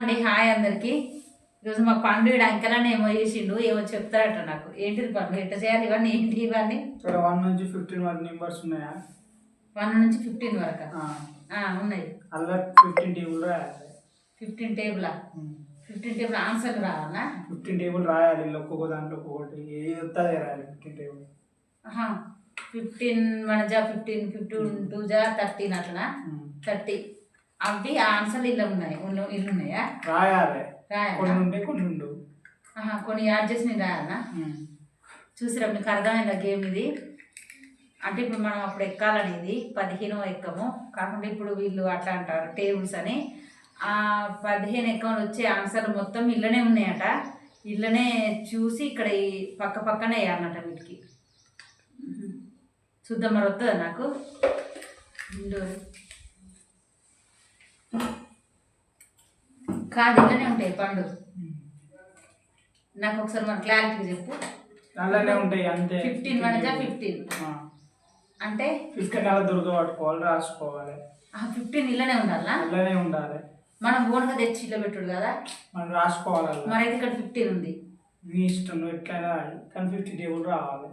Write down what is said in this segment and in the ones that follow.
అండి హాయ్ అందరికి. ఈరోజు మా పండు అంకెలని ఏమో చేసిండు, ఏమో చెప్తారట నాకు. ఏంటిది పండు, ఎట్లా చేయాలి ఇవన్నీ, ఏంటి ఇవన్నీ? 1 నుంచి 15 వరకు నెంబర్స్ ఉన్నాయా? 1 నుంచి 15 వరకు ఉన్నాయి. అలా 15 టేబుల్ రాయాలి. 15 టేబులా? 15 టేబుల్ ఆన్సర్లు రావాలా? 15 టేబుల్ రాయాలి. ఒక్కొక్క దాంట్లో ఒక్కొక్కటి ఏది వస్తుంది రాయాలి. 15 టేబుల్ 15 1 జా 15, 15 2 జా 13 అట్లా 30. అవి ఆన్సర్లు ఇల్లు ఉన్నాయి, ఇల్లు ఉన్నాయా? రాయాలి. రాయాలి కొన్ని ఉండవు. కొన్ని యాడ్ చేసి నేను రాయాలనా? చూసిరా, మీకు అర్థమైందా గేమ్ ఇది? అంటే ఇప్పుడు మనం అప్పుడు ఎక్కాలనేది 15 ఎక్కము, కాకుండా ఇప్పుడు వీళ్ళు అట్లా అంటారు టేబుల్స్ అని. 15 ఎక్కమని వచ్చే ఆన్సర్లు మొత్తం ఇళ్ళనే ఉన్నాయట. ఇళ్ళనే చూసి ఇక్కడ ఈ పక్క పక్కనే వేయాలన్నట వీటికి. చూద్దాం మరి వస్తుందా నాకు. కాదు, ఇట్లనే ఉంటాయి పండు. నాకు ఒకసారి మరి క్లారిటీ చెప్పు. అలానే ఉంటాయి అంతే. 15 1 జా 15 అంటే 15 అలా దొరకబట్టుకోవాలి, రాసుకోవాలి. 15 ఇళ్ళనే ఉండాలా? ఇళ్ళనే ఉండాలి. మనం ఓన్గా తెచ్చి ఇళ్ళ పెట్టుడు కదా, మనం రాసుకోవాలి. మరి అయితే ఇక్కడ 15 ఉంది. నీ ఇష్టం, నువ్వు ఎట్లయినా కానీ 15 టేబుల్ రావాలి.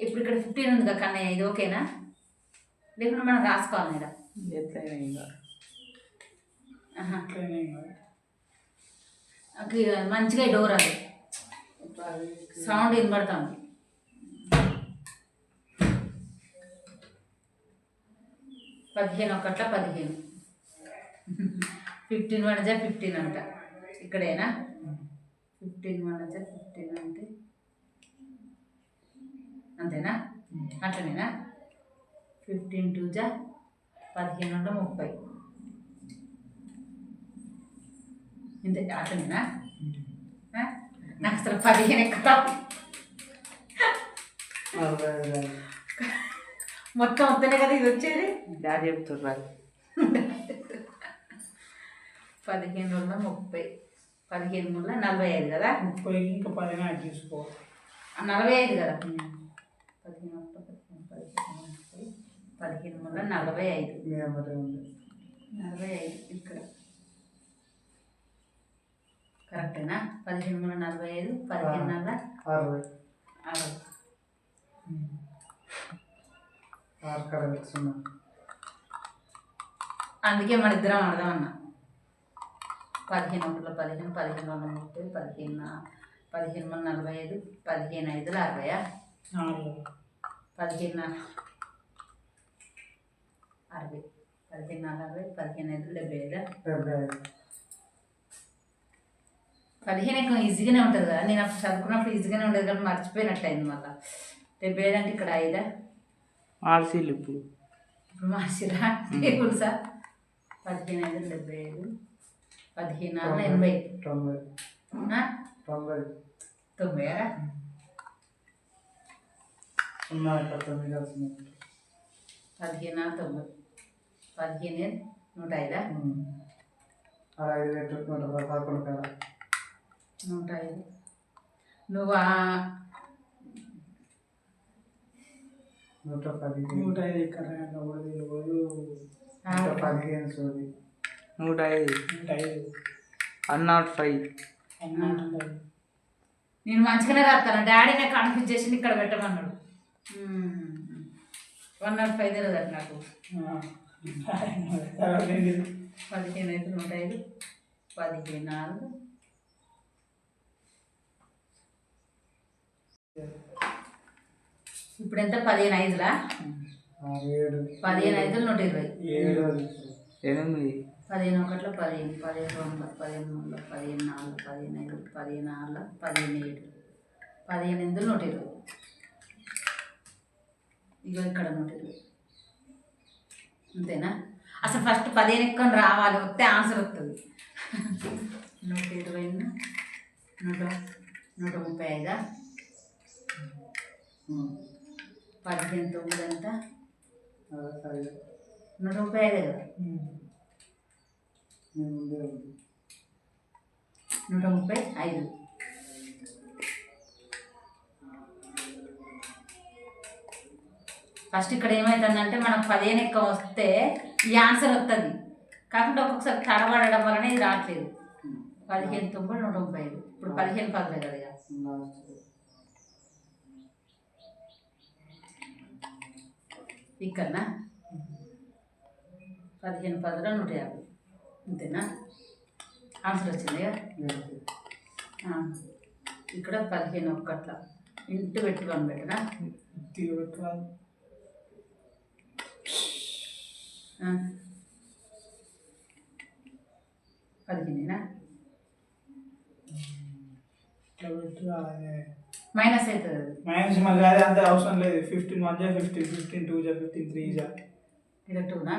ఇప్పుడు ఇక్కడ 15 ఉంది కదా కన్నయ్య, ఇది ఓకేనా? లేకుంటే మనం రాసుకోవాలి కదా? ఎట్లయినా ఇంకా మంచిగా డోర్ అది సౌండ్ వినబడుతుంది. 15 1 15. 15 1 జా 15 అంట. ఇక్కడేనా? 15 1 జా 15 అంటే అంతేనా? అట్లనేనా? 15 2 జా 15 అంటే 30. ఇంతే, అట్లనేనా? నాకు అసలు 15 ఎక్కుతా మొత్తం వస్తేనే కదా ఇది వచ్చేది. డాడీ చెప్తున్నారు 15 వల్ల 30, 15 వల్ల 45 కదా. 30 ఇంకా 10 యాడ్ చేసుకోవాలి. 45 కదా. 15 వల్ల 45. 45 ఇక్కడ కరెక్టేనా? 15 వల్ల 45, 15 వల్ల 60. అందుకే మన ఇద్దరం అర్థమన్నా. 15 1 15, 15 వల్ల 30, 15 15 వల్ల 45, 15 5 60. 15 60, 15 40, 15 5 75. 15 ఎక్కువ ఈజీగానే ఉంటుంది కదా. నేను అప్పుడు చదువుకున్నప్పుడు ఈజీగానే ఉండేది కానీ మర్చిపోయినట్టు అయింది. మళ్ళీ 75 అంటే ఇక్కడ 5 మార్చిలు ఇప్పుడు మార్చిరా టేబుల్ సార్. 15 5 75, 15 80, 90. 15 90, 15 105. 105. నువ్వు 110 105. నేను మంచిగానే రాస్తాను. డాడీ నాకు కన్ఫ్యూజ్ చేసి ఇక్కడ పెట్టమన్నాడు. 105 తెలియదు నాకు. 15 5 105, 15 4. ఇప్పుడు ఎంత? 15 5లా? 15 5 120. 15 1 15, 15 2 15 3 15 4 15 5 15 6 15 7, 15 8 120. ఇగో ఇక్కడ 120. అంతేనా? అసలు ఫస్ట్ 15 ఎక్కువ రావాలి, వస్తే ఆన్సర్ వస్తుంది. 120 135. 15 9 ఎంత? 135 కదా. 135. ఫస్ట్ ఇక్కడ ఏమవుతుందంటే మనకు 15 ఎక్కువ వస్తే ఈ ఆన్సర్ వస్తుంది, కాకుండా ఒక్కొక్కసారి తడబడడం వలన ఇది రావట్లేదు. 15 9 135 ఇప్పుడు 15 10 కదా ఇక ఇక్కడనా 15 10 150 అంతేనా ఆన్సర్ వచ్చింది ఇక్కడ 15 ఒక్కట్ల ఇంటి పెట్టుకొని పెట్టనా పెట్టాలి 15 మైనస్ అవుతుంది మైనస్ మళ్ళీ అదే అంత అవసరం లేదు 15 1 జా 15 15 2 జా 15 3 జా ఇక్కడ 2నా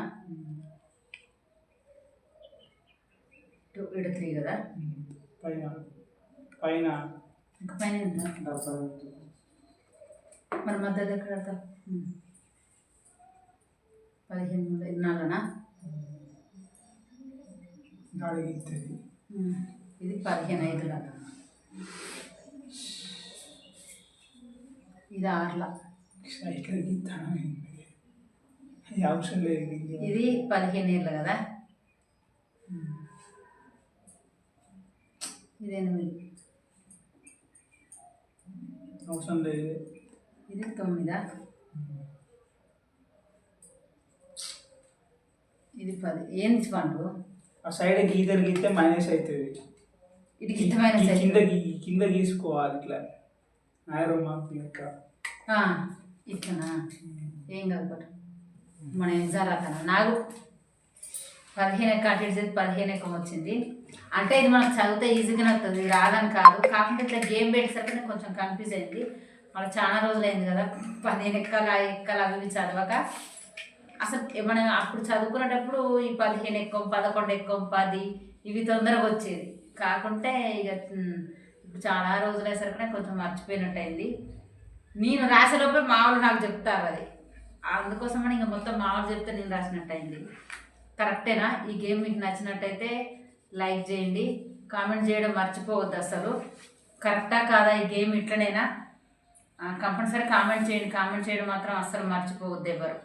2 ఇక్కడ 3 కదా పైన పైన ఇంకా పైన ఎంత మరి మధ్యలో ఎక్కడ 15 4నా ఇది 15 5ల ఇది 6ల అవసరం లేదు ఇది 15 ఏళ్ళు కదా ఇది 8 అవసరం లేదు ఇది 9 ఇది 10 ఏం పండు ఆ సైడ్ గీతలు గీస్తే మైనస్ అవుతుంది ఇది కింద మైనస్ కింద గీసుకోవాలి ఇట్లా ఆరో మార్క్ లెక్క ఇట్లనా ఏం కాదు పట్టు మనం ఎగ్జామ్ రాతాను నాకు 15 ఎక్క అటు చేసి 15 ఎక్కం వచ్చింది అంటే ఇది మనకు చదివితే ఈజీగానే వస్తుంది రాదని కాదు కాకుండా ఇట్లా గేమ్ పెట్టేసరికి నాకు కొంచెం కన్ఫ్యూజ్ అయింది మళ్ళీ చాలా రోజులైంది కదా 15 ఎక్కలు అవి చదవక అసలు మనం అప్పుడు చదువుకునేటప్పుడు ఈ 15 ఎక్కం 11 ఎక్కం 10 ఇవి తొందరగా వచ్చేది కాకుంటే ఇక ఇప్పుడు చాలా రోజులయ్యేసరికి కొంచెం మర్చిపోయినట్టు అయింది నేను రాసేలోపే మామూలు నాకు చెప్తారు అది అందుకోసమని ఇంకా మొత్తం మామూలు చెప్తే నేను రాసినట్టు అయింది కరెక్టేనా ఈ గేమ్ మీకు నచ్చినట్టయితే లైక్ చేయండి కామెంట్ చేయడం మర్చిపోవద్దు అసలు కరెక్టా కాదా ఈ గేమ్ ఇట్లనేనా కంపల్సరీ కామెంట్ చేయండి కామెంట్ చేయడం మాత్రం అస్సలు మర్చిపోవద్దు ఎవరు